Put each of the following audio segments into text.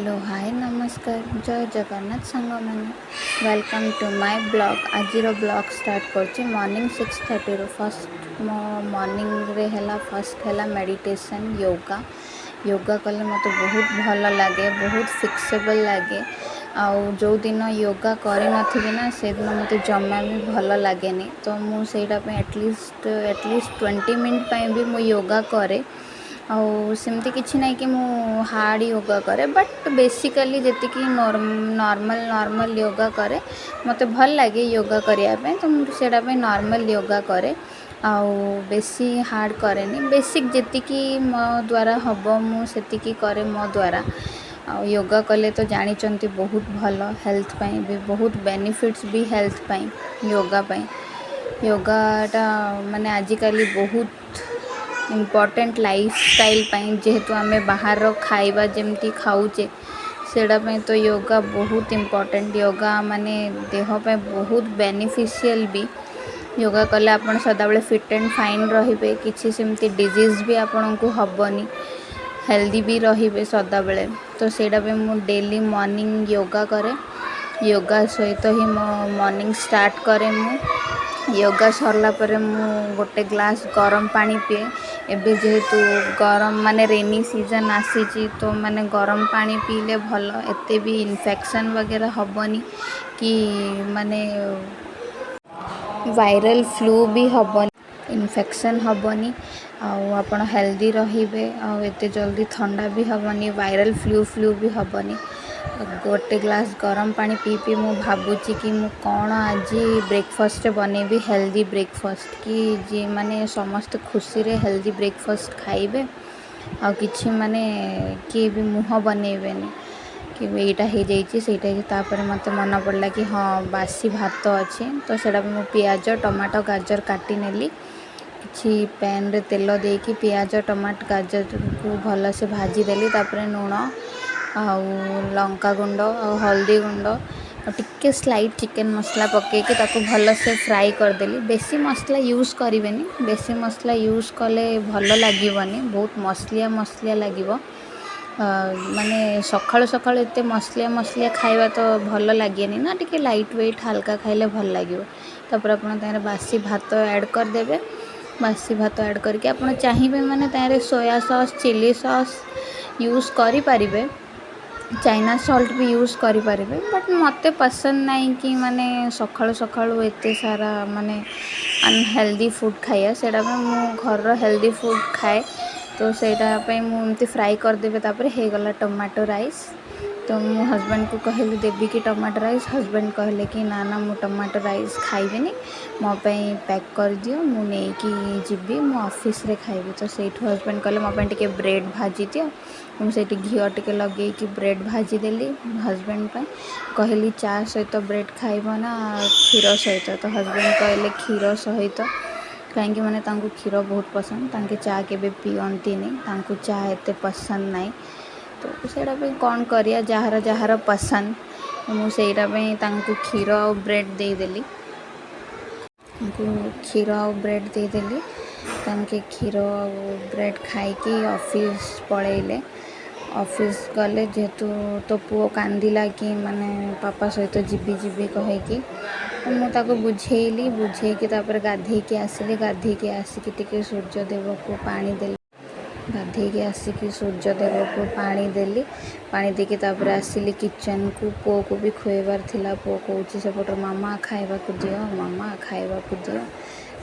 Hello hi नमस्कार जय जगन्नाथ सांग मैंने वेलकम टू माय ब्लॉग आज ब्लॉग स्टार्ट कर मॉर्निंग 6:30 फर्स्ट मो मॉर्निंग रे हैला फर्स्ट हैला मेडिटेशन योगा योगा कले मत बहुत भल लगे बहुत फिक्सेबल लगे आउ जो दिन योगा कर नथिबी ना से दिन मत जमा भी भल लगे तो मुझे एटलिस्ट 20 मिनट भी मु योगा करे सेमती किसी ना कि मु हार्ड योगा करे बट बेसिकली जी नॉर्मल योगा करे मत भल लगे योगा करने तो मुझे नॉर्मल योगा करे बेसी हार्ड करे बेसिक जी मो द्वारा हम मुझे करे मो द्वारा योगा कले तो जानी बहुत भल हेल्थ पाई भी बहुत बेनिफिट्स भी हेल्थ पाई योगाटा माने आजिकली बहुत इम्पोर्टेंट लाइफ स्टाइल जेहेतु आम बाहर खाइबा जमती खाऊचे सेड़ा तो योगा बहुत इम्पोर्टेंट योगा माने देह पे बहुत बेनिफिशियल भी योगा कले आप सदाबले फिट एंड फाइन रे किसी सेमती डिजीज भी आपन को हबनी हेल्दी भी रे सदाबले तो सेड़ा मु डेली मॉर्निंग योगा करे योगा सहित ही मो मॉर्निंग स्टार्ट करे मु योगा सरला परे मु गोटे ग्लास गरम पानी पिए एबे जेहेतु गरम माने रेनी सीजन आसी तो माने गरम पानी पीले भल एते भी इन्फेक्शन वगैरह हबनी कि माने वायरल फ्लू भी हबनी इन्फेक्शन हबनी आपण हेल्दी रहिबे एते जल्दी ठंडा भी हबनी वायरल फ्लू भी हबनी गोटे ग्लास गरम पानी पी पी मु भाबुची कि मु कौन आज ब्रेकफास्ट बनेबी हेल्दी ब्रेकफास्ट कि जी माने समस्त खुशी रे हेल्दी ब्रेकफास्ट खाइबे आ किछि माने किए भी मुँह बनेबेनी कि एटा हो जापर मत मन पड़ा कि हाँ बासी भात अच्छे तो सेटा मु पियाज टमाटो गाजर काटी नेली किछि पैन रे तेल देकी पियाज टमाटो गाजर को भल से भाजी देली तापर लुण आउ लंका गुंड आ हल्दी गुंड टिके स्लाइट चिकन मसला पकेकी ताको भल से फ्राई करदेली बेसी मसला यूज़ करेनि बेसी मसला यूज़ कले भल लगे बहुत मसलिया लगे माने सकाळु सकाळु एते मसलिया खाइबा तो भल लगे ना टिके लाइट वेट हल्का खाइले भल लगे तापर आपन तारे बासी भात ऐड कर देबे बासी भात ऐड करके आपन चाहिए माने तारे soya sauce chilli sauce use करि परिबे चाइना सॉल्ट भी यूज़ करि परिबे बट मते पसंद नहीं कि माने सकाळु सकाळु एते सारा माने अनहेल्दी फूड खाइया सेटा मु घर हेल्दी फूड खाए तो सेटा पे मु एमती फ्राई कर देबे तापर हे गला टमाटो राइस तो मु हस्बैंड को कहली देवी कि टमाटो राइस हस्बैंड कहले कि ना ना मु टमाटो राइस खाइबेनी मो पे पैक कर दियो मु नहीं कि जीबी मु ऑफिस रे खाइबी तो सेठू हस्बैंड कहले मो पे टिके ब्रेड भाजी दियो मुझे घी टिके लगे कि ब्रेड भाजी देली हस्बैंड पे कहली चा सहित ब्रेड खाइब ना क्षीर सहित तो हस्बैंड कहले क्षीर सहित कहीं माने तांको क्षीर बहुत पसंद तांके चा के पियंती नहीं तांको चा एते पसंद नहीं तो सेटा पे कौन करिया जहार जहार पसंद मुझे क्षीर और ब्रेड देदेली क्षीर और ब्रेड देदेली तांके क्षीर और ब्रेड खाई ऑफिस पलैले ऑफिस गले जेहेतु तो पुओ कांदिला कि माने पापा सहित जीबी जीबी कहीकि तो मुझे बुझेली बुझेकी गाधेकी आसिली गाधेकी आसिकी टिके सूर्यदेव को पानी देली गाधेकी आसिकी सूर्यदेव को पानी देली पानी देकी तापर आसिली किचन को पुओ को भी खुएबार थिला पुओ कहूँ सेपटर मामा खाइबा को दियो मामा खाइबा को दियो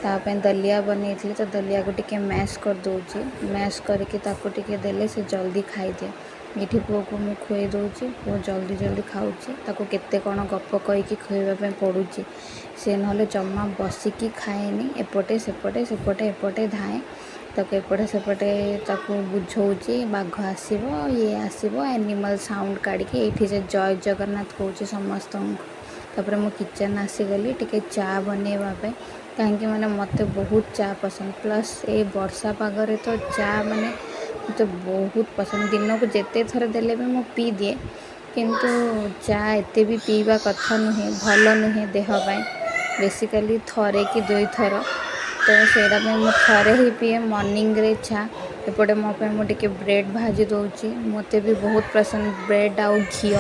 तापे दलिया बनी तो दलिया को टिके मैश कर दूची मैश करके ताको टिके देले से जल्दी खाई दिए ये पुओ को मुझे खुए दूची पुओ जल्दी जल्दी खाऊची ताको केते कौन गप कहीकि खुएबा पड़ुची से ना जमा बसिकी खाएनी एपटे सेपटे सेपटे एपटे धाए ताको एपटे सेपटे ताको बुझौची बाघ आसो ये आसो एनिमल साउंड काढ़ी ये जय जगन्नाथ कहूँ समस्त तापर मु किचन आसीगली टिके चा बनवाई कहीं माने मते बहुत चा पसंद प्लस ए वर्षा पागरे तो चा माने तो बहुत पसंद दिन को जिते थर देले भी मु पी दिए किंतु चा एते भी पीवा कथा नुहे भल नुहे देहपाई बेसिकली थरे कि दुई थर तो सेटा मुझे थरे ही पीए मॉर्निंग रे चा एपटे मो टिके ब्रेड भाजी दूची मते भी बहुत पसंद ब्रेड आउ घी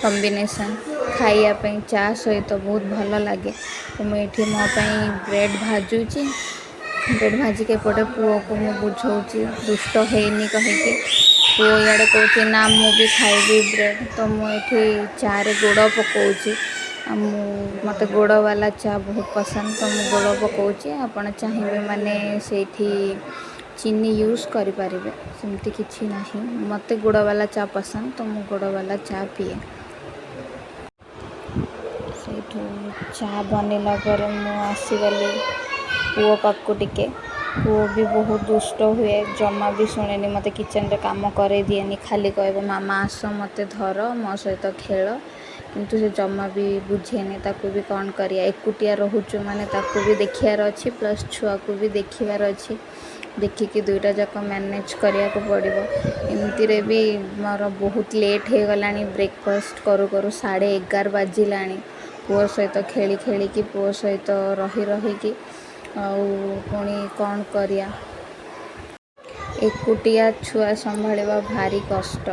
कॉम्बिनेशन खाइयापी चा सहित बहुत भल लगे। तो मुझे मोपाई ब्रेड भाजुची ब्रेड भाजिक एपटे पुओ को मुझे बुझाऊँगी दुष्ट होनी कहीकि पुओ इे कौन ना मुझे खाइबी ब्रेड। तो मुझे चा रे गुड़ पकाऊँगी मत गुड़ वाला चा बहुत पसंद तो मुझे गुड़ पकाऊँगी आपड़ चाहिए मैंने से चीनी यूज करें सेमती किसी ना मत गुड़ वाला चा पसंद तो मुझे गुड़ वाला चा पिए। से चा बनला आसीगली पुओ पाखु टिके पुओ भी बहुत दुष्ट हुए जमा भी शुणे मत किचन रे काम करे दिएनी खाली कह मामा आस मत धर मो सहित खेल किंतु से जमा भी बुझेनी ताकू भी कौन करिया एकुटिया रोचु माने ताकू भी देखियार अच्छी प्लस छुआ को भी देखिबार अच्छी देखिकी दुईटा जाक मैनेज करिया को पड़िबो। एमती भी मोर बहुत लेट हो गला ब्रेकफास्ट करू करू 11:30 बाजिलानी पुओ सहित खेली खेली कि पुओ सहित रही रहीकि पुणी कौन करिया एकुटिया छुआ संभालिबा भारी कष्ट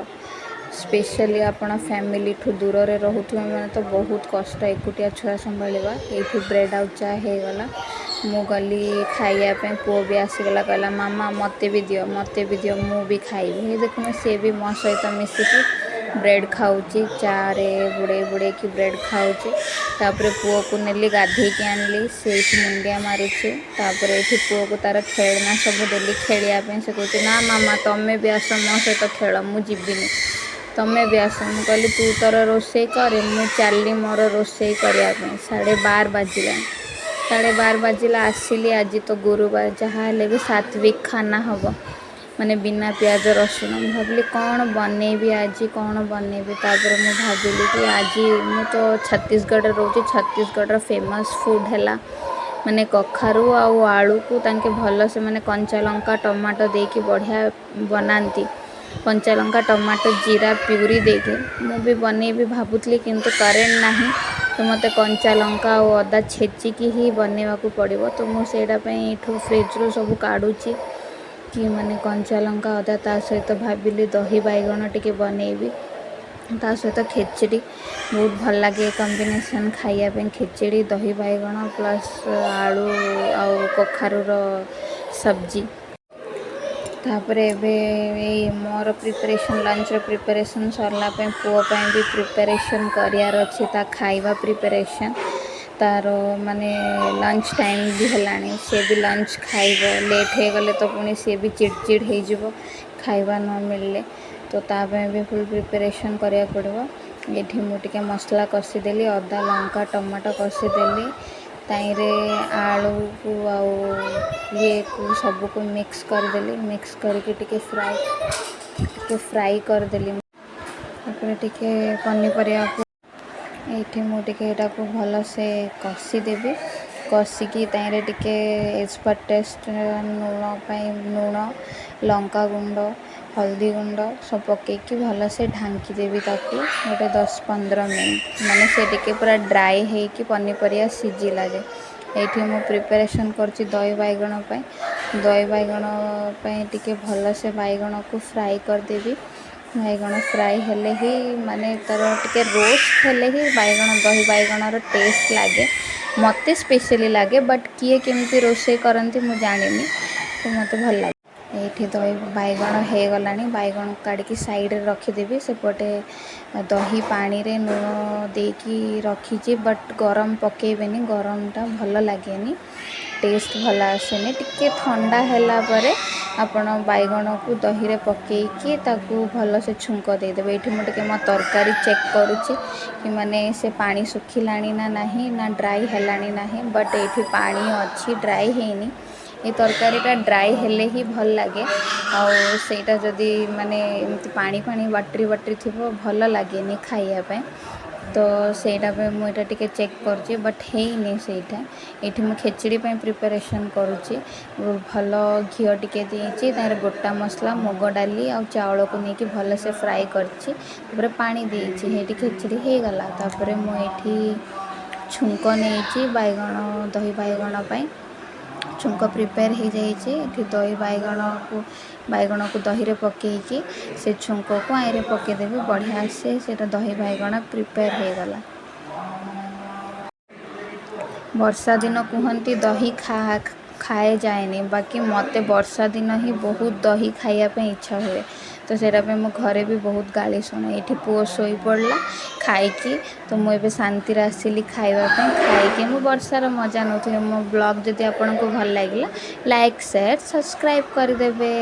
स्पेशली आपण फैमिली ठू दूर रे रहूथुबे माने तो बहुत कष्ट एकुटिया छुआ संभालिबा। एठी ब्रेड आउ चा हे गला मु गली खाइया पे पुओ भी आसीगला कहला मामा मते भी दियो मु भी खाइबी। हे देखुन से भी मो सहित मिसिकी ब्रेड खाऊची चा रे बुड़े बुड़े की ब्रेड खाऊची तापरे पुओ को नेली गाधे के आनली से मुंडिया मारुची तापरे एठी पुओ को तार खेलना सब देली खेलिया पे से कहूची ना मामा तमे भी आस मो सहित खेल मु जीविनी तमे भी आस मु कहली तू तोर रोषे कर मु चली मोर रोषे करने 12:30 बाजिला 12:30 बाजिला आसिली आज तो गुरुवार जहाँ हेले भी सात्विक खाना हम माने बिना प्याज रसुण भाविली कौन बनैबी आज कौन बनैबी तापर मु भाविली कि आज मु तो छत्तीसगढ़ रोचे छत्तीसगढ़ फेमस फूड है माने कखारू आउ आलू को तांके भल से माने कंचा लंका टमाटो देकी बढ़िया बनाती कंचा लंका टमाटो जीरा प्यूरी देके मु भी बनैबी भावुली किंतु करेन्ट नाही तो मत कंचा लंका और अदा छेचिकी ही बनवा को पड़ो। तो मुझे फ्रिज रू सब काढ़ुची कि माने कंचा लंका अदा ता सहित भाविली दही बैगण टिके बनैबी ता सहित खेचड़ी बहुत भल लगे कॉम्बिनेशन खाइया खेचड़ी दही बैगण प्लस आलू आउ कखारूर सब्जी। तापर मोर प्रिपरेशन लंच प्रिपरेशन सरला पुओं भी प्रिपरेशन करार अच्छी ता खाइबा प्रिपरेशन तार माने लंच टाइम भी है सी भी लंच खाइब लेट हो गले तो पुणी सी भी चिड़चिड़ हो खाइबा न मिलले तो तापे भी फुल प्रिपरेशन करिया पड़ो। ये मुझे मसला कषीदेली अदा लंका टमाटो कषीदेली ताइरे आलू को आउ ये को सब को मिक्स करदेली मिक्स करके टिके फ्राई करदेली टिके पनीपरिया को ये मुझे को भल से कषीदेवी कषिकी ताइरे टिके एज पर टेस्ट लूण लंका गुंड हल्दी गुंड सब पकईकि भल से ढांकी देवी ताकू गोटे 10-15 मिनट माने से टिके पूरा ड्राई होगी पनीपरिया सिझिला जे। ये मु प्रिपरेशन करछि दही बैगण दही बैगण टिके भल से बैगण को फ्राई करदेवी बैगण फ्राई हेले ही माने तार टिके रोस्ट हेले ही बैगण दही बैगणर टेस्ट लगे मते स्पेशली लगे बट किए केमती रोषे करती मु जानिनी तो मत भल लगे। ये दही बैगण हो गला बैगण काढ़ी साइड रे रखीदेवी सेपटे दही पानी रे लूण देकी रखीची बट गरम पकेबेनी गरमटा भल लगे टेस्ट भल आसेनी टिके ठंडा हैला परे आपण बैगण को दही रे पकेकी ताकू भल से छुंक देदेवे। ये मुझे मो तरकारी चेक करुच्ची कि माने से पानी सुखिलानी ना नहीं ना ड्राई हैलानी नहीं बट ये पानी अच्छी ड्राई हैनी ये तरकारीटा ड्राई हेले ही भल लगे आईटा जदि माने एमती पानी पानी बाटरी बाटरी थी भल लगे खाइयापे तो सेटा मुझे टिके चेक कर बट है सेटा ये मुझे खेचड़ी प्रिपरेशन करुच्ची भल घी टिके देती तार गोटा मसला मुग डाली आ चाउल को लेकिन भल से फ्राई कर पानी देती ये खेचड़ी हो गला तापर मुझे छुंक नहीं बैगण दही बैगण छुंक प्रिपेयर हो जाइए दही बैगण को दही रे पकईकि से छुंक को आईरे पकईदेवी बढ़िया से दही बैगण प्रिपेयर हो गला। वर्षा दिन कहती दही खाए जाएनि बाकी मत वर्षा दिन ही बहुत दही खाइयापे इच्छा हुए तो सेटा मो घरे भी बहुत गाली शुणे ये पुओ शोई पड़ा खाई तो मुझे शांति आसिली खावाई खाई मु वर्षार मजा नौथि। मो ब्लॉग जदि आपको भल लगे लाइक शेयर सब्सक्राइब करदेवे।